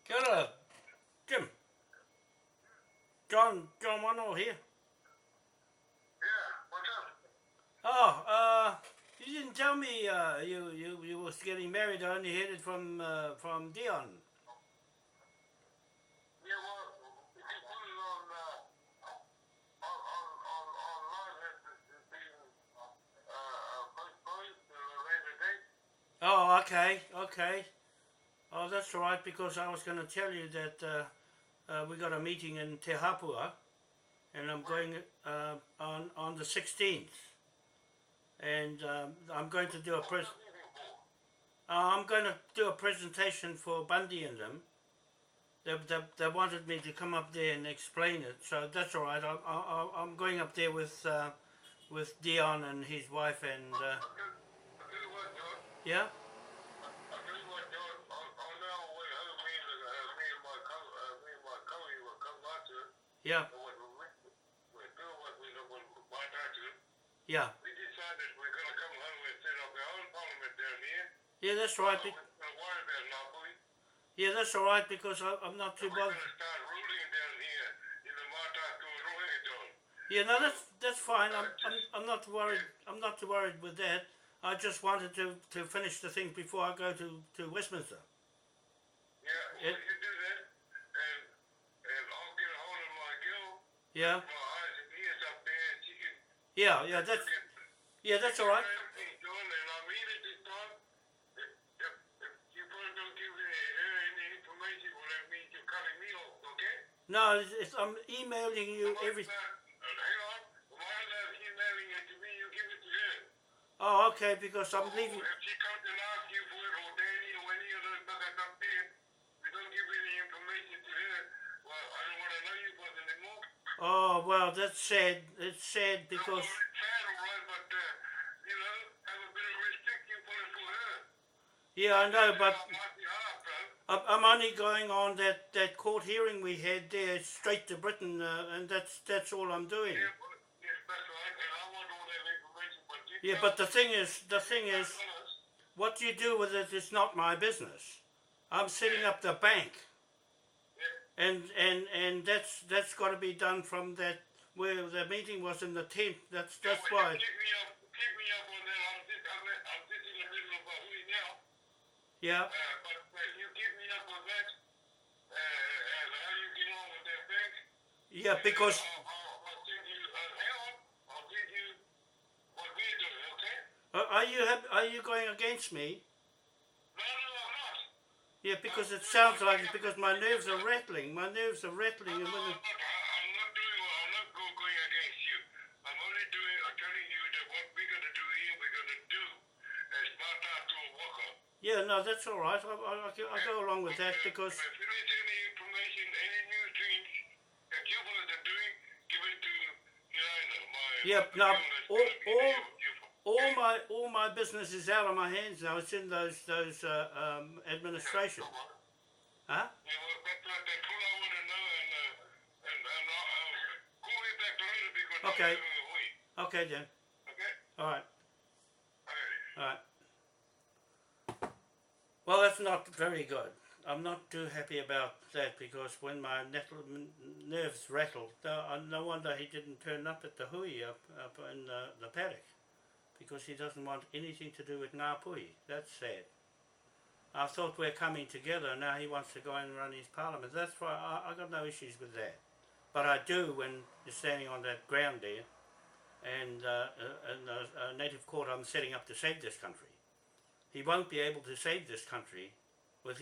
Kia ora, Jim. John Wano here. Yeah, what's up? Oh, you didn't tell me you was getting married. I only heard it from Dion. Yeah, well, if you put it online, it's been postponed to a later date. Oh, okay. Oh, that's all right because I was going to tell you that we got a meeting in Te Hapua, and I'm going on the 16th, and I'm going to do a What's the meeting for? I'm going to do a presentation for Bundy and them. They wanted me to come up there and explain it, so that's all right. I'm going up there with Dion and his wife and I'll tell you what, George. yeah. I'll tell you what, George. On now, with other me and my colleague will come out to it. Yeah, And we're doing what we know when Mataatua. yeah, We decided we're going to come home and set up our own parliament down here. yeah. That's right. We're not going to worry about Napoli. Yeah, that's all right because I'm not too We're going bothered. to start ruling down here in the Mataatua Rohingya. Yeah, no, that's fine. I'm not worried. I'm not too worried with that. I just wanted to finish the thing before I go to Westminster. Yeah, well, It- you do that, and I'll get a hold of my girl, Yeah, my eyes and ears up there, and she can yeah. That's all right. everything done, and I mean it this time. If you both don't give her any information, well, that means you're cutting me off, okay? No, I'm emailing you every. Hang on. Why not emailing it to me? You give it to her. Oh, okay. Because I'm leaving. If she comes and asks you for it, or Danny, or any of those buggers up there, we don't give any information to her. Well, I don't want to know you boys anymore. Oh well, that's sad. It's sad because It's sad, all right, but, have a bit of respect you for it for her. yeah, I know, but On my behalf, bro. I'm only going on that court hearing we had there straight to Britain, and that's all I'm doing. Yeah, that's right, and I want all that information, but you Yeah, but the thing is, what you do with it is not my business. I'm setting up the bank, and that's got to be done from that where the meeting was in the tent. That's why. Keep me up on that. I'm just in the middle of a hui now. Yeah, But you keep me up on that, and how you get on with that bank. yeah, because I'll send you, hang on, I'll send you what we're doing, okay? are you going against me? No, I'm not. Yeah, because it sounds like it. Because my nerves are rattling. My nerves are rattling, and when I'm not going against you. I'm only telling you that what we're going to do here, we're going to do as Mataatua Waka. yeah, no, that's all right. I go along with that because If there's any information, any new things that you guys are doing, give it to, my... yeah, my no, people that's gonna be there. all my business is out of my hands now. It's in those administration. Huh? Yeah, well, that's all I want to know, and I'll call you back later because Okay. I'm doing a week. Okay then. Okay? All right. Okay. All right. Well, that's not very good. I'm not too happy about that because when my nerves rattled, no wonder he didn't turn up at the hui up in the paddock because he doesn't want anything to do with Ngāpuhi. That's sad. I thought we're coming together, now he wants to go and run his parliament. That's why I got no issues with that. But I do when you're standing on that ground there and in a native court I'm setting up to save this country. He won't be able to save this country with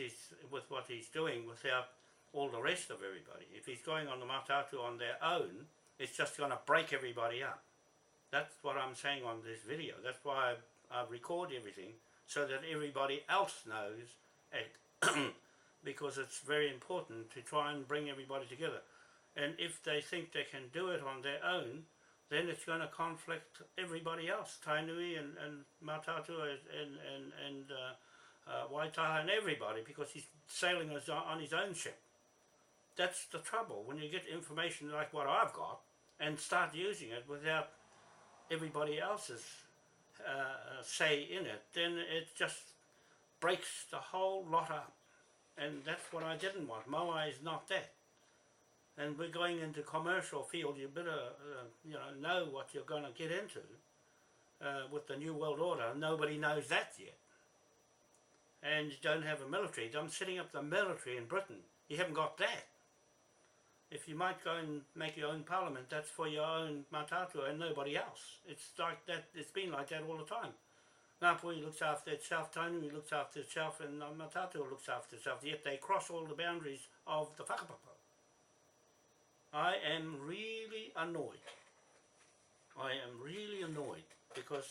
what he's doing without all the rest of everybody. If he's going on the Mataatua on their own, it's just going to break everybody up. That's what I'm saying on this video. That's why I record everything so that everybody else knows, because it's very important to try and bring everybody together. And if they think they can do it on their own, then it's going to conflict everybody else, Tainui and Mataatua and Waitaha and everybody, because he's sailing on his own ship. That's the trouble, when you get information like what I've got and start using it without everybody else's say in it, then it just breaks the whole lot up. and that's what I didn't want. Moai is not that. And we're going into commercial field. You better know what you're going to get into with the New World Order. Nobody knows that yet. And you don't have a military. I'm setting up the military in Britain. You haven't got that. If you might go and make your own parliament, that's for your own Mataatua and nobody else. It's like that. It's been like that all the time. Ngāpuhi looks after itself, Tainui looks after itself, and Mataatua looks after itself. Yet they cross all the boundaries of the whakapapa. I am really annoyed. I am really annoyed because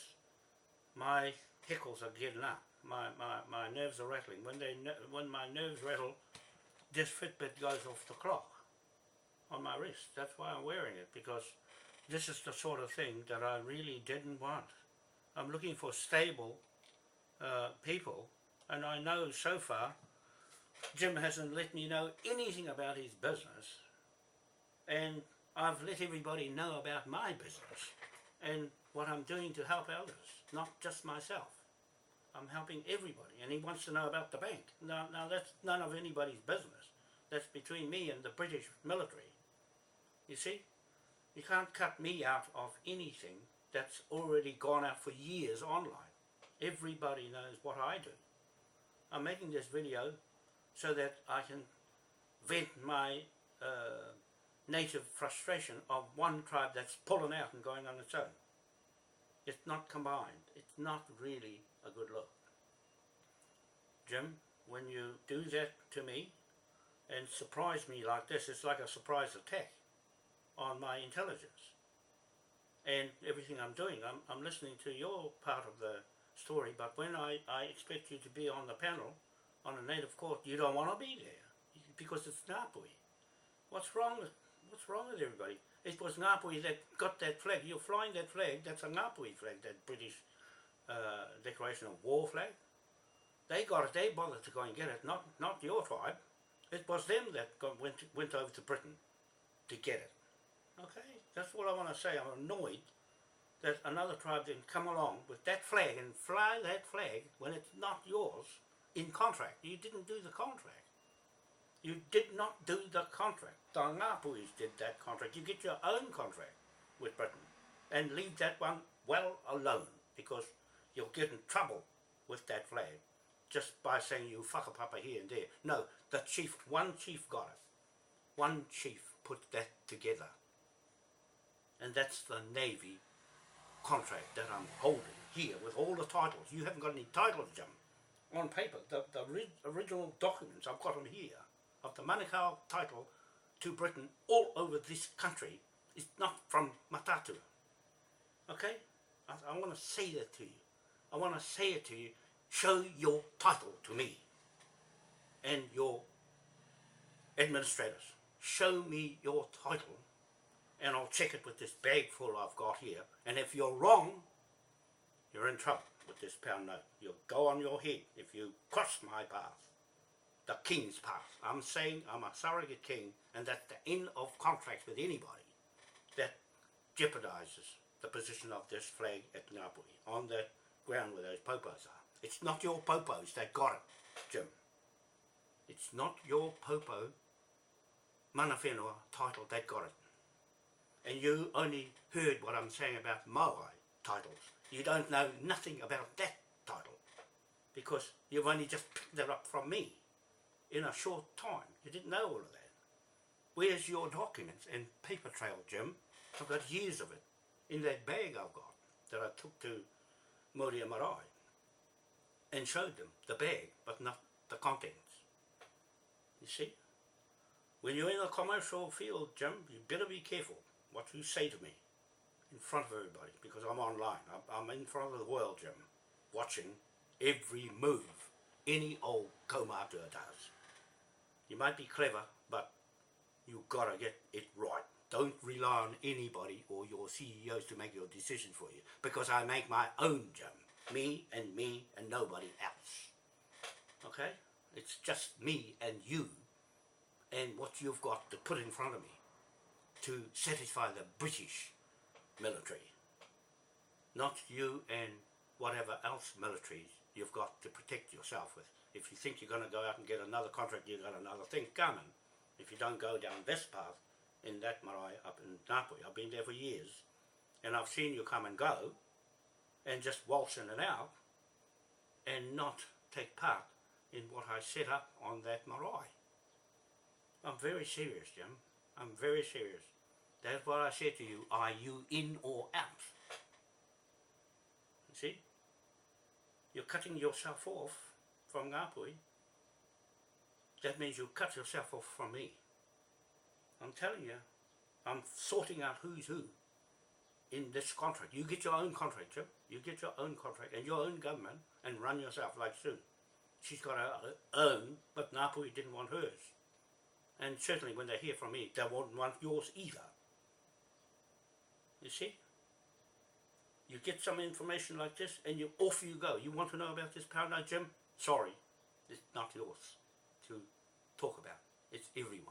my heckles are getting up. My nerves are rattling. When my nerves rattle, this Fitbit goes off the clock on my wrist. That's why I'm wearing it, because this is the sort of thing that I really didn't want. I'm looking for stable people, and I know so far Jim hasn't let me know anything about his business, and I've let everybody know about my business and what I'm doing to help others, not just myself. I'm helping everybody, and he wants to know about the bank. Now that's none of anybody's business. That's between me and the British military. You see? You can't cut me out of anything that's already gone out for years online. Everybody knows what I do. I'm making this video so that I can vent my native frustration of one tribe that's pulling out and going on its own. It's not combined. It's not really a good look. Jim, when you do that to me and surprise me like this, it's like a surprise attack on my intelligence and everything I'm doing. I'm listening to your part of the story, but when I expect you to be on the panel on a native court, you don't want to be there because it's Ngāpuhi. What's wrong with everybody? It was Ngāpuhi that got that flag. You're flying that flag. That's a Ngāpuhi flag, that British Declaration of War flag. They got it. They bothered to go and get it. Not your tribe. It was them that went over to Britain to get it. Okay, that's all I want to say. I'm annoyed that another tribe didn't come along with that flag and fly that flag when it's not yours in contract. You didn't do the contract. You did not do the contract. The Ngāpuhis did that contract. You get your own contract with Britain and leave that one well alone, because you'll get in trouble with that flag just by saying you whakapapa here and there. No, one chief got it. One chief put that together. And that's the Navy contract that I'm holding here with all the titles. You haven't got any titles, Jim, on paper. The original documents, I've got them here, of the Manukau title to Britain all over this country. It's not from Mataatua. Okay? I want to say that to you. I want to say it to you. Show your title to me and your administrators. Show me your title, and I'll check it with this bag full I've got here. And if you're wrong, you're in trouble with this pound note. You'll go on your head if you cross my path, the king's path. I'm saying I'm a surrogate king, and that's the end of contracts with anybody that jeopardizes the position of this flag at Ngāpuhi on that ground where those popos are. It's not your popos that got it, Jim. It's not your popo mana whenua title that got it. And you only heard what I'm saying about Moai titles. You don't know nothing about that title because you've only just picked it up from me in a short time. You didn't know all of that. Where's your documents and paper trail, Jim? I've got years of it in that bag I've got that I took to Moria Marae and showed them the bag, but not the contents. You see? When you're in a commercial field, Jim, you better be careful what you say to me in front of everybody, because I'm online. I'm in front of the world, Jim, watching every move any old kaumātua does. You might be clever, but you've got to get it right. Don't rely on anybody or your CEOs to make your decision for you, because I make my own, Jim. Me and nobody else. Okay? It's just me and you and what you've got to put in front of me to satisfy the British military. Not you and whatever else militaries you've got to protect yourself with. If you think you're going to go out and get another contract, you've got another thing coming. If you don't go down this path, in that marae up in Napoli, I've been there for years, and I've seen you come and go, and just waltz in and out, and not take part in what I set up on that marae. I'm very serious, Jim. I'm very serious. That's what I said to you. Are you in or out? You see? You're cutting yourself off from Ngāpuhi. That means you cut yourself off from me. I'm telling you, I'm sorting out who's who in this contract. You get your own contract, Jim. You get your own contract and your own government and run yourself like Sue. She's got her own, but Ngāpuhi didn't want hers. And certainly when they hear from me, they won't want yours either. You see? You get some information like this and off you go. You want to know about this power note, Jim? Sorry, it's not yours to talk about. It's everyone's.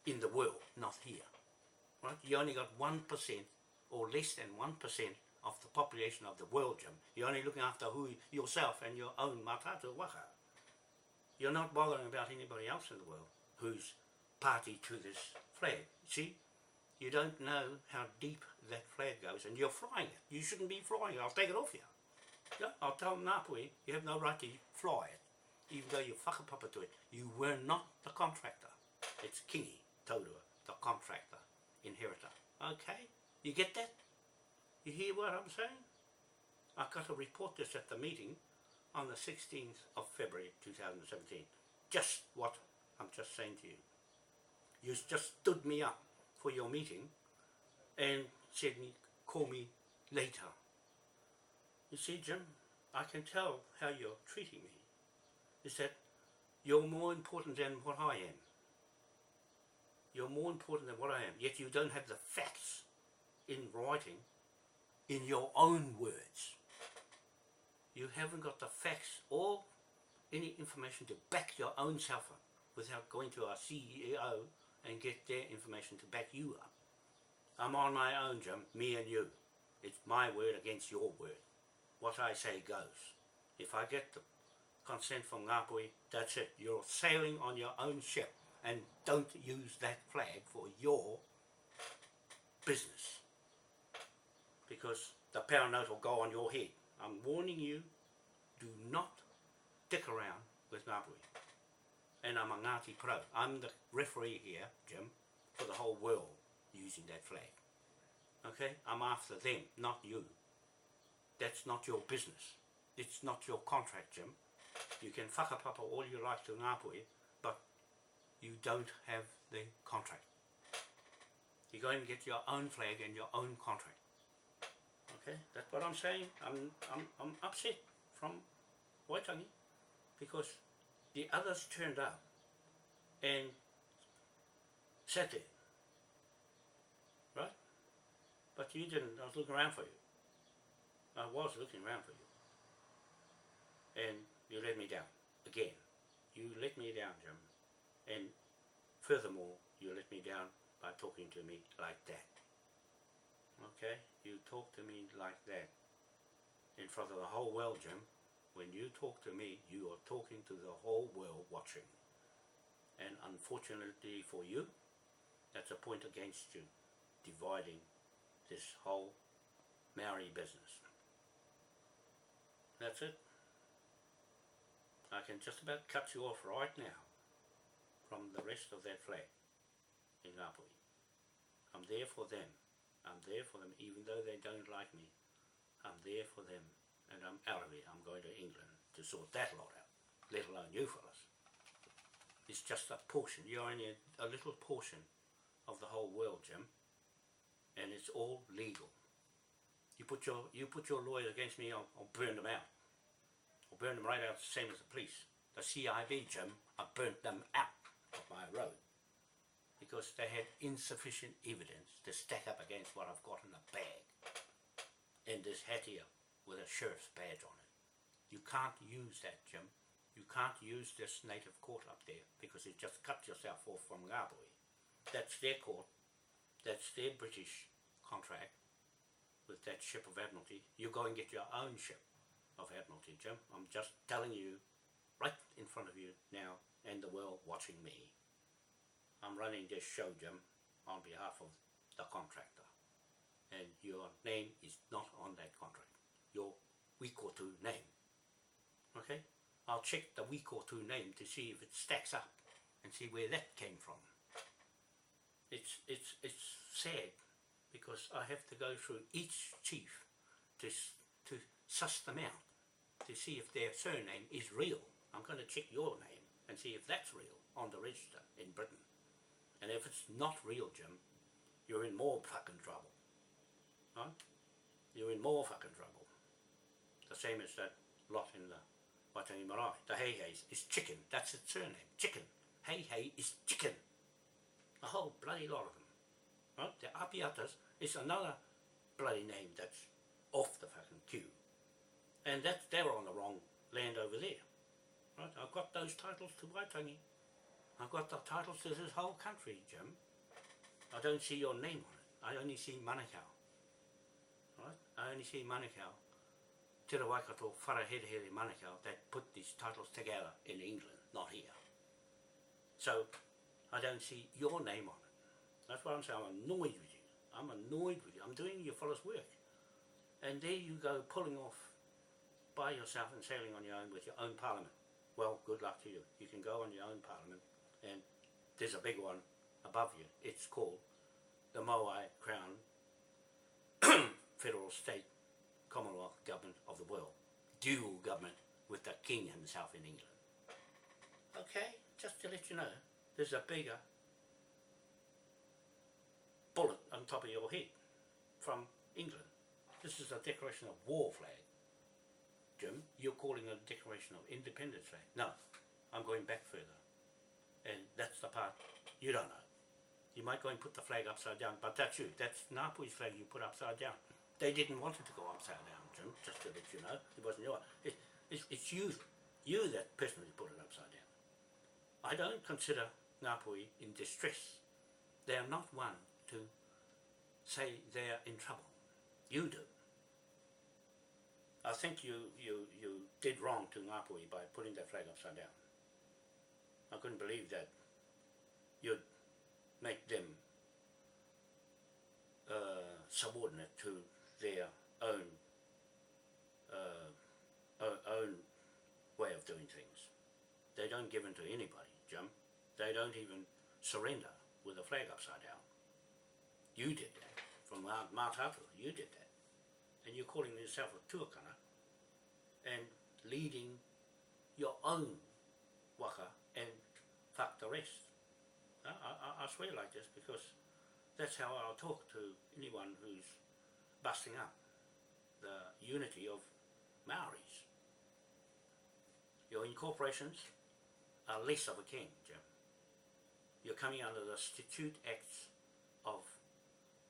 In the world, not here. Right? You only got 1% or less than 1% of the population of the world, Jim. You're only looking after yourself and your own Mataatua Waka. You're not bothering about anybody else in the world who's party to this flag. See? You don't know how deep that flag goes, and you're flying it. You shouldn't be flying it. I'll take it off you. Yeah, I'll tell Ngāpuhi, you have no right to fly it, even though you whakapapa to it. You were not the contractor. It's Kingi, Taurua, the contractor, inheritor. Okay? You get that? You hear what I'm saying? I got to report this at the meeting on the 16th of February 2017. Just what I'm just saying to you. You just stood me up for your meeting and said, call me later. You see, Jim, I can tell how you're treating me. Is that you're more important than what I am. You're more important than what I am, yet you don't have the facts in writing in your own words. You haven't got the facts or any information to back your own self up without going to our CEO and get their information to back you up. I'm on my own, Jim, me and you. It's my word against your word. What I say goes. If I get the consent from Ngāpuhi, that's it. You're sailing on your own ship, and don't use that flag for your business, because the power note will go on your head. I'm warning you, do not dick around with Ngāpuhi. And I'm a Ngāti Pro. I'm the referee here, Jim, for the whole world using that flag. Okay? I'm after them, not you. That's not your business. It's not your contract, Jim. You can whakapapa all you like to Ngāpuhi, but you don't have the contract. You're going to get your own flag and your own contract. Okay? That's what I'm saying. I'm upset from Waitangi because the others turned up and sat there, right? But you didn't. I was looking around for you. I was looking around for you. And you let me down. Again. You let me down, Jim. And furthermore, you let me down by talking to me like that. Okay? You talk to me like that in front of the whole world, Jim. When you talk to me, you are talking to the whole world watching. And unfortunately for you, that's a point against you, dividing this whole Maori business. That's it. I can just about cut you off right now from the rest of that flag in Ngāpuhi. I'm there for them. I'm there for them, even though they don't like me. I'm there for them. And I'm out of here. I'm going to England to sort that lot out, let alone you fellas. It's just a portion. You're only a little portion of the whole world, Jim. And it's all legal. You put your lawyers against me, I'll burn them out. I'll burn them right out, the same as the police. The CIB, Jim, I burnt them out of my road because they had insufficient evidence to stack up against what I've got in the bag. And this hat here with a sheriff's badge on it. You can't use that, Jim. You can't use this native court up there because you just cut yourself off from Ngāpuhi. That's their court. That's their British contract with that ship of Admiralty. You go and get your own ship of Admiralty, Jim. I'm just telling you right in front of you now and the world watching me. I'm running this show, Jim, on behalf of the contractor. And your name is not on that contract. Your Wikotu name. Okay? I'll check the Wikotu name to see if it stacks up and see where that came from. It's sad because I have to go through each chief to suss them out, to see if their surname is real. I'm going to check your name and see if that's real on the register in Britain. And if it's not real, Jim, you're in more fucking trouble. Right? You're in more fucking trouble. The same as that lot in the Waitangi Marae. The Hei Heis is chicken. That's its surname. Chicken. Hei Hei is chicken. A whole bloody lot of them. Right? The Apiatas is another bloody name that's off the fucking queue. And they're on the wrong land over there. Right? I've got those titles to Waitangi. I've got the titles to this whole country, Jim. I don't see your name on it. I only see Manukau. Right? I only see Manukau. Te Waikato Wharaherehere Manukau that put these titles together in England, not here. So, I don't see your name on it. That's why I'm saying I'm annoyed with you. I'm annoyed with you. I'm doing your fellow's work. And there you go, pulling off by yourself and sailing on your own with your own parliament. Well, good luck to you. You can go on your own parliament, and there's a big one above you. It's called the Moai Crown Federal State Commonwealth Government of the World. Dual government with the King himself in England. Okay, just to let you know, there's a bigger bullet on top of your head from England. This is a declaration of war flag. Jim, you're calling it a declaration of independence flag. No, I'm going back further. And that's the part you don't know. You might go and put the flag upside down, but that's you. That's Ngāpui's flag you put upside down. They didn't want it to go upside down, Jim, just to let you know. It wasn't yours. It's you that personally put it upside down. I don't consider Ngāpui in distress. They are not one to say they're in trouble. You do. I think you did wrong to Ngāpui by putting that flag upside down. I couldn't believe that you'd make them subordinate to their own way of doing things. They don't give in to anybody, Jim. They don't even surrender with a flag upside down. You did that. From Mataatua, you did that. And you're calling yourself a tuakana and leading your own waka and fuck the rest. I swear like this because that's how I'll talk to anyone who's busting up the unity of Maoris. Your incorporations are less of a king, Jim. You're coming under the Statute Acts of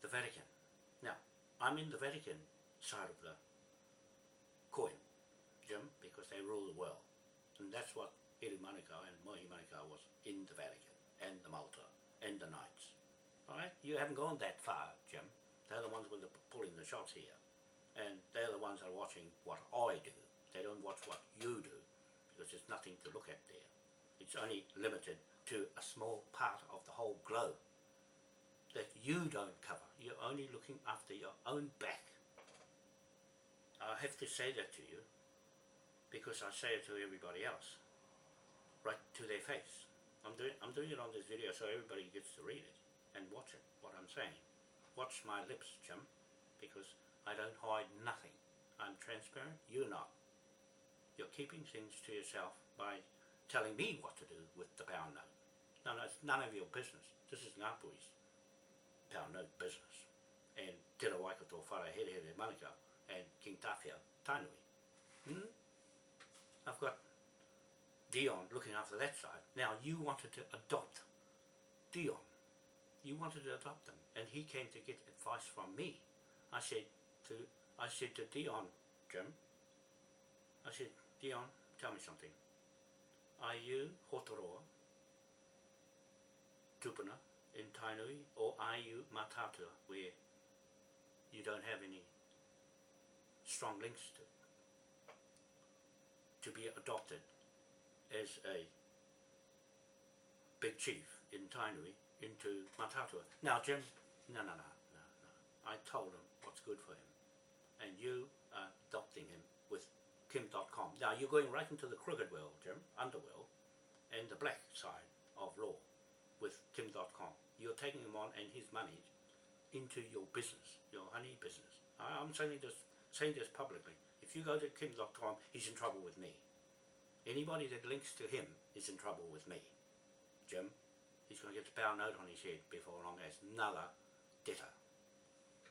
the Vatican. Now, I'm in the Vatican side of the coin, Jim, because they rule the world. And that's what Eri Manukau and Mohi Manukau was in the Vatican, and the Malta, and the Knights. Alright? You haven't gone that far, Jim. They're the ones with the pulling the shots here. And they're the ones that are watching what I do. They don't watch what you do, because there's nothing to look at there. It's only limited to a small part of the whole globe that you don't cover. You're only looking after your own back. I have to say that to you because I say it to everybody else, right to their face. I'm doing it on this video so everybody gets to read it and watch it, what I'm saying. Watch my lips, Jim, because I don't hide nothing. I'm transparent, you're not. You're keeping things to yourself by telling me what to do with the pound note. No, it's none of your business. This is Ngāpui's pound note business. And Te Waikato Wharaherehere Manukau and King Tawhia Tainui. I've got Dion looking after that side. Now you wanted to adopt Dion. You wanted to adopt him, and he came to get advice from me. I said to Dion, Jim, I said, Dion, tell me something. Are you Hotoroa, Tupuna in Tainui, or are you Mataatua, where you don't have any strong links to be adopted as a big chief in Tainui into Mataatua. Now Jim, no. I told him what's good for him, and you are adopting him with Kim.com. Now you're going right into the crooked world, Jim, underworld, and the black side of law with Kim.com. You're taking him on and his money into your business, your honey business. I'm saying this publicly. If you go to Kim.com, he's in trouble with me. Anybody that links to him is in trouble with me. Jim, he's going to get the pound note on his head before long as another debtor.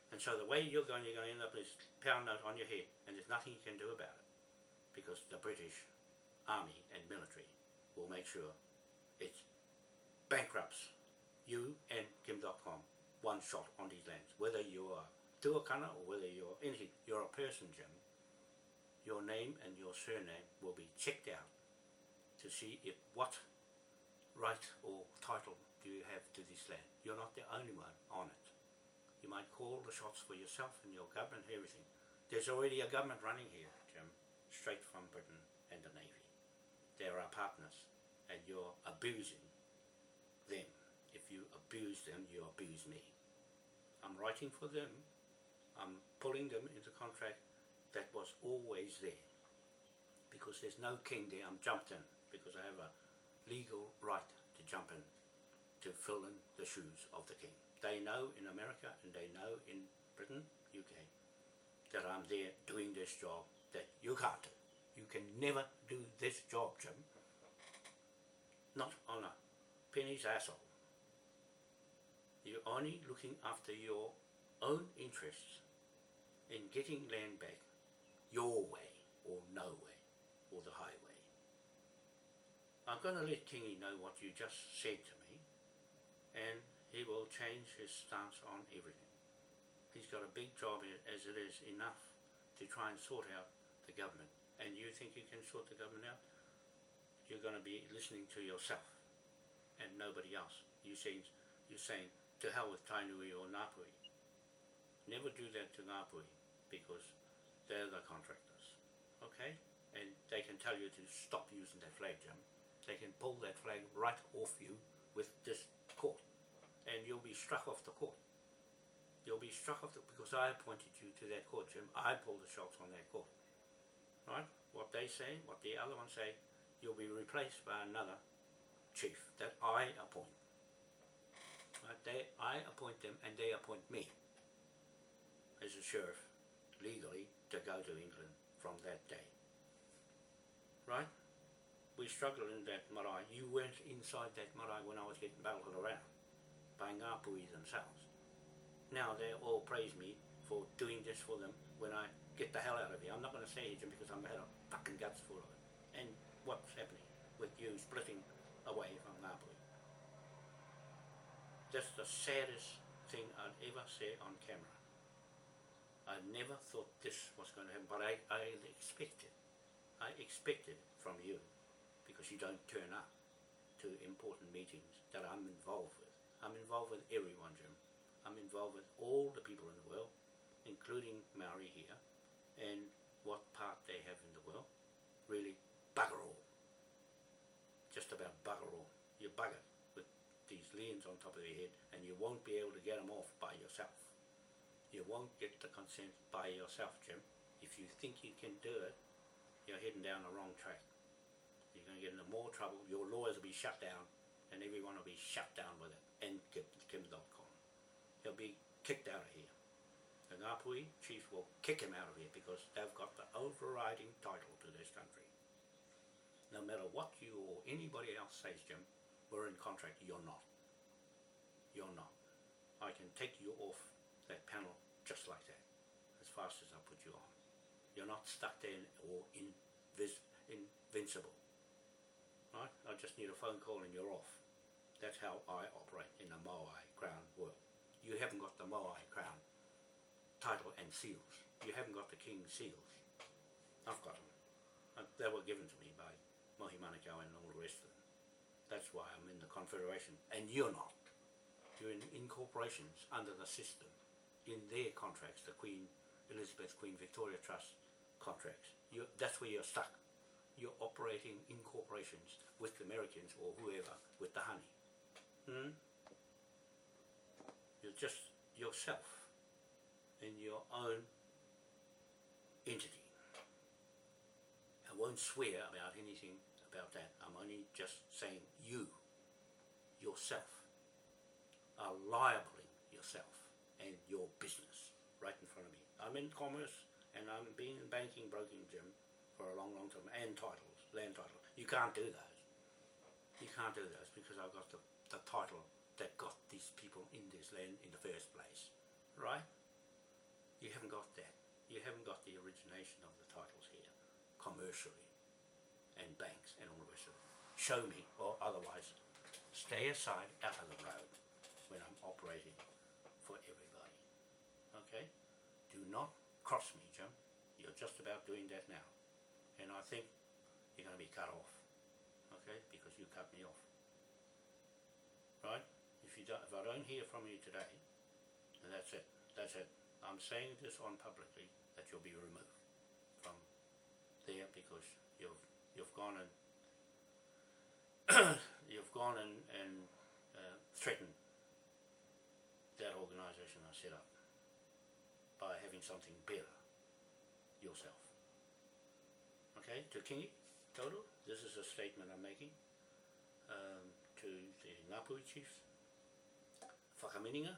And so the way you're going to end up is pound note on your head, and there's nothing you can do about it, because the British Army and military will make sure it bankrupts you and Kim.com one shot on these lands. Whether you're a tuakana or whether you're anything, you're a person, Jim. Your name and your surname will be checked out to see if what right or title do you have to this land. You're not the only one on it. You might call the shots for yourself and your government and everything. There's already a government running here, Jim, straight from Britain and the Navy. They're our partners, and you're abusing them. If you abuse them, you abuse me. I'm writing for them. I'm pulling them into contract that was always there. Because there's no king there, I'm jumped in, because I have a legal right to jump in to fill in the shoes of the king. They know in America and they know in Britain, UK, that I'm there doing this job that you can't do. You can never do this job, Jim. Not on a penny's asshole. You're only looking after your own interests in getting land back your way or no way or the highway. I'm going to let Kingy know what you just said to me, and he will change his stance on everything. He's got a big job as it is enough to try and sort out the government. And you think you can sort the government out? You're going to be listening to yourself and nobody else. You're saying to hell with Tainui or Ngāpuhi. Never do that to Ngāpuhi, because they're the contractors. Okay? And they can tell you to stop using that flag, Jim. They can pull that flag right off you with this court. And you'll be struck off the court. You'll be struck off because I appointed you to that court, Jim. I pulled the shots on that court. Right? What they say, what the other ones say, you'll be replaced by another chief that I appoint. Right? I appoint them and they appoint me as a sheriff legally to go to England from that day. Right? We struggled in that marae. You weren't inside that marae when I was getting belted around by Ngāpuhi themselves. Now they all praise me for doing this for them when I get the hell out of here. I'm not going to say it because I'm had a fucking guts full of it. And what's happening with you splitting away from Ngāpuhi. That's the saddest thing I'd ever say on camera. I never thought this was going to happen, but I expected. I expected from you, because you don't turn up to important meetings that I'm involved with. I'm involved with everyone, Jim. I'm involved with all the people in the world, including Maori here, and what part they have in the world. Really, bugger all. Just about bugger all. You're buggered with these liens on top of your head, and you won't be able to get them off by yourself. You won't get the consent by yourself, Jim. If you think you can do it, you're heading down the wrong track. You're going to get into more trouble. Your lawyers will be shut down, and everyone will be shut down with it. And Kim.com. He'll be kicked out of here. The Ngāpuhi chief will kick him out of here because they've got the overriding title to this country. No matter what you or anybody else says, Jim, we're in contract. You're not. You're not. I can take you off that panel just like that, as fast as I put you on. You're not stuck there or invincible. Right? I just need a phone call and you're off. That's how I operate in the Moai Crown world. You haven't got the Moai Crown title and seals. You haven't got the King's seals. I've got them. They were given to me by Mohi Manukau and all the rest of them. That's why I'm in the Confederation. And you're not. You're in corporations under the system. In their contracts, the Queen Elizabeth, Queen Victoria Trust contracts. That's where you're stuck. you're operating in corporations with the Americans or whoever with the honey. You're just yourself in your own entity. I won't swear about anything about that. I'm only just saying you, yourself, are libeling yourself and your business right in front of me. I'm in commerce and I'm been in banking, broking, Jim, for a long, long time, and titles, land titles. You can't do those. You can't do those because I've got the title that got these people in this land in the first place, right? You haven't got that. You haven't got the origination of the titles here, commercially, and banks and all the rest of it. Show me, or otherwise, stay aside out of the road when I'm operating for everybody, okay? Do not cross me, Jim. You're just about doing that now, and I think you're going to be cut off, okay? Because you cut me off, right? If I don't hear from you today, then that's it. That's it. I'm saying this on publicly that you'll be removed from there because you've gone and threatened that organisation I set up by having something better yourself. Okay, to Kingi Total, this is a statement I'm making to the Ngāpuhi chiefs. Whakamininga,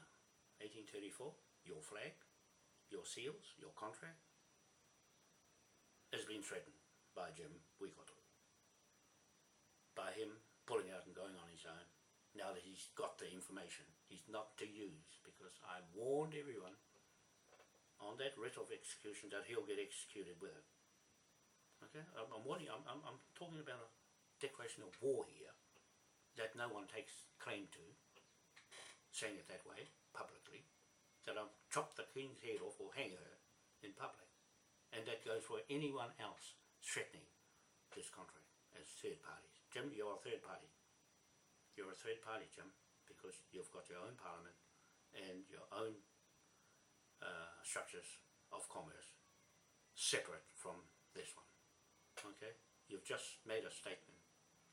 1834, your flag, your seals, your contract, has been threatened by Jim Wikotu. By him pulling out and going on his own, now that he's got the information, he's not to use, because I warned everyone on that writ of execution that he'll get executed with it. Okay, I'm talking about a declaration of war here that no one takes claim to, saying it that way, publicly, that I'll chop the Queen's head off or hang her in public. And that goes for anyone else threatening this contract as third parties. Jim, you're a third party. You're a third party, Jim, because you've got your own parliament and your own structures of commerce separate from this one. Okay? You've just made a statement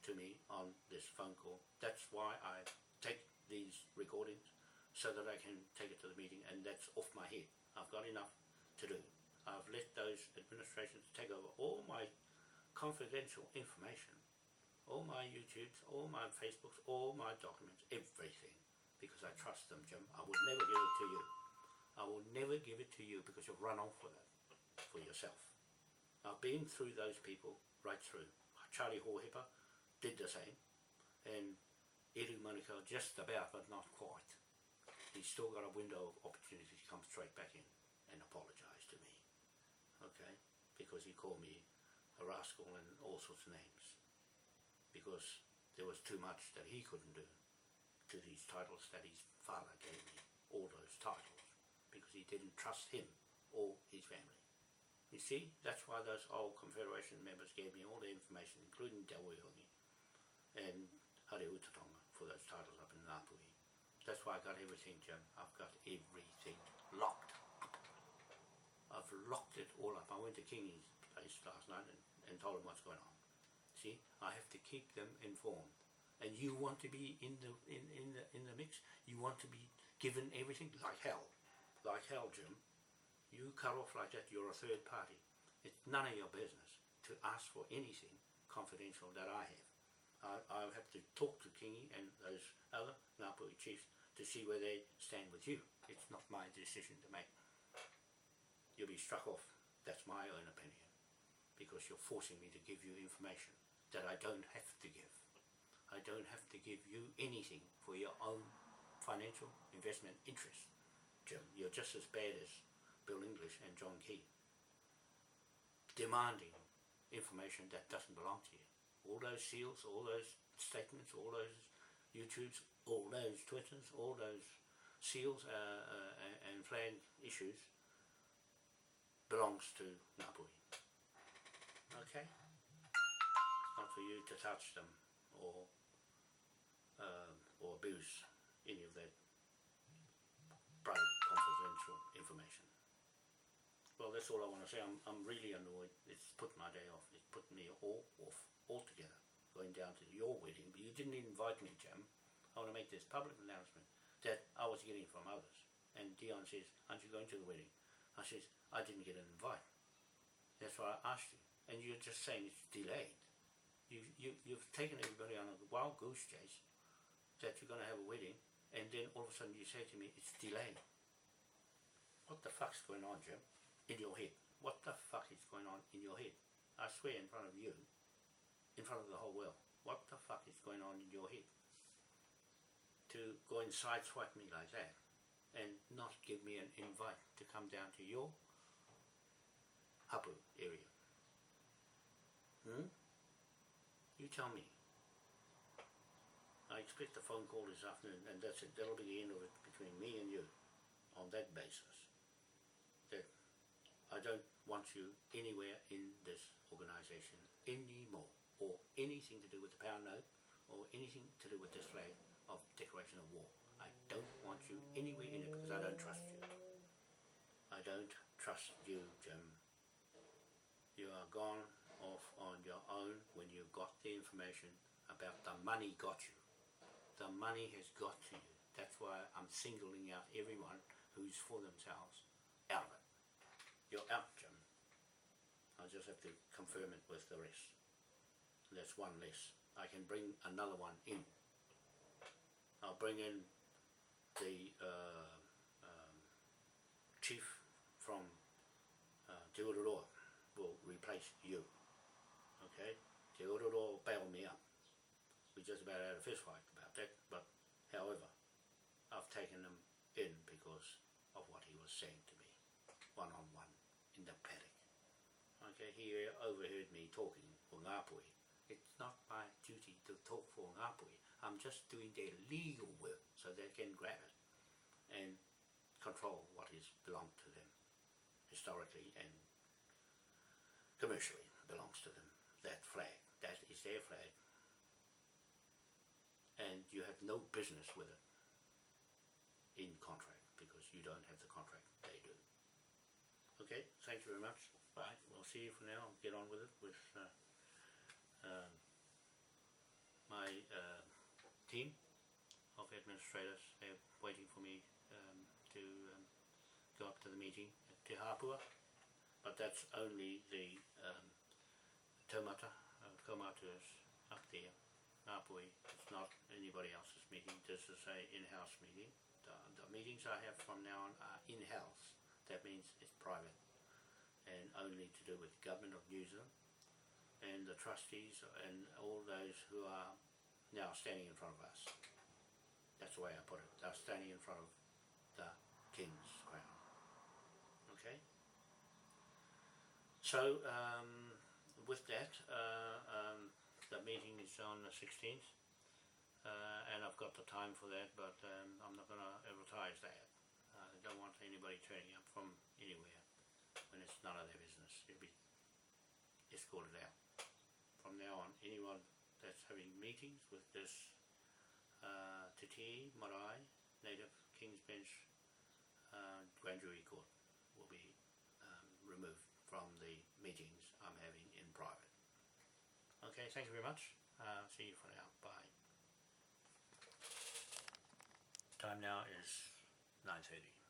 to me on this phone call. That's why I take these recordings so that I can take it to the meeting, and that's off my head. I've got enough to do. I've let those administrations take over all my confidential information, all my YouTubes, all my Facebooks, all my documents, everything, because I trust them, Jim. I would never give it to you. I will never give it to you because you've run off with it for yourself. I've been through those people right through. Charlie Hohepa did the same, and Edu Manukau just about, but not quite. He's still got a window of opportunity to come straight back in and apologise to me, okay? Because he called me a rascal and all sorts of names, because there was too much that he couldn't do to these titles that his father gave me, all those titles, because he didn't trust him or his family. You see, that's why those old Confederation members gave me all the information, including Te Waihoki and Hare Utatonga, for those titles up in Ngāpuhi. That's why I got everything, Jim. I've got everything locked. I've locked it all up. I went to Kingi's place last night and told him what's going on. See, I have to keep them informed. And you want to be in the mix. You want to be given everything like hell, Jim. You cut off like that. You're a third party. It's none of your business to ask for anything confidential that I have. I'll have to talk to Kingi and those other Ngāpuhi chiefs to see where they stand with you. It's not my decision to make. You'll be struck off. That's my own opinion. Because you're forcing me to give you information that I don't have to give. I don't have to give you anything for your own financial investment interest. Jim, you're just as bad as Bill English and John Key, demanding information that doesn't belong to you. All those seals, all those statements, all those YouTubes, all those Twitters, all those seals and flag issues belongs to Ngāpuhi. Okay? It's not for you to touch them or abuse any of that private confidential information. Well, that's all I want to say. I'm really annoyed. It's put my day off. It's put me all off altogether. Going down to your wedding, but you didn't invite me, Jim. I want to make this public announcement that I was getting from others. And Dion says, aren't you going to the wedding? I says, I didn't get an invite. That's why I asked you. And you're just saying it's delayed. You've taken everybody on a wild goose chase that you're going to have a wedding, and then all of a sudden you say to me, it's delayed. What the fuck's going on, Jim? In your head. What the fuck is going on in your head? I swear in front of you, in front of the whole world, what the fuck is going on in your head? To go and sideswipe me like that and not give me an invite to come down to your Hapu area. You tell me. I expect a phone call this afternoon, and that's it. That'll be the end of it between me and you on that basis. That I don't want you anywhere in this organisation anymore, or anything to do with the pound note, or anything to do with this flag of declaration of war. I don't want you anywhere in it because I don't trust you. I don't trust you, Jim. You are gone off on your own when you got the information about the money got you. The money has got to you. That's why I'm singling out everyone who's for themselves out of it. You're out, Jim. I just have to confirm it with the rest. That's one less. I can bring another one in. I'll bring in the chief from Te Ururoa will replace you. Okay? Te Ururoa bailed me up. We just about had a fist fight about that, but however, I've taken him in because of what he was saying to me, one-on-one, in the paddock. Okay, he overheard me talking for Ngāpuhi. It's not my duty to talk for Ngāpuhi. I'm just doing their legal work so they can grab it and control what is belonged to them, historically and commercially belongs to them. That flag, that is their flag. And you have no business with it in contract because you don't have the contract, they do. Okay, thank you very much. Bye. We'll see you for now. Get on with it with my team of administrators. They're waiting for me to go up to the meeting at Te Hapua, but that's only the taumata, kaumatuas up there. Ngāpuhi, it's not anybody else's meeting. This is a in-house meeting. The meetings I have from now on are in-house. That means it's private and only to do with the government of New Zealand and the trustees and all those who are now standing in front of us. That's the way I put it. They're standing in front of the King's Crown. Okay? So, with that, the meeting is on the 16th, and I've got the time for that, but I'm not going to advertise that. I don't want anybody turning up from anywhere when it's none of their business. It'll be escorted out. From now on, anyone that's having meetings with this Te Tii, Marae, Native King's Bench Grand Jury Court will be removed from the meetings I'm having in private. Okay, thank you very much. See you for now. Bye. Time now is 9:30.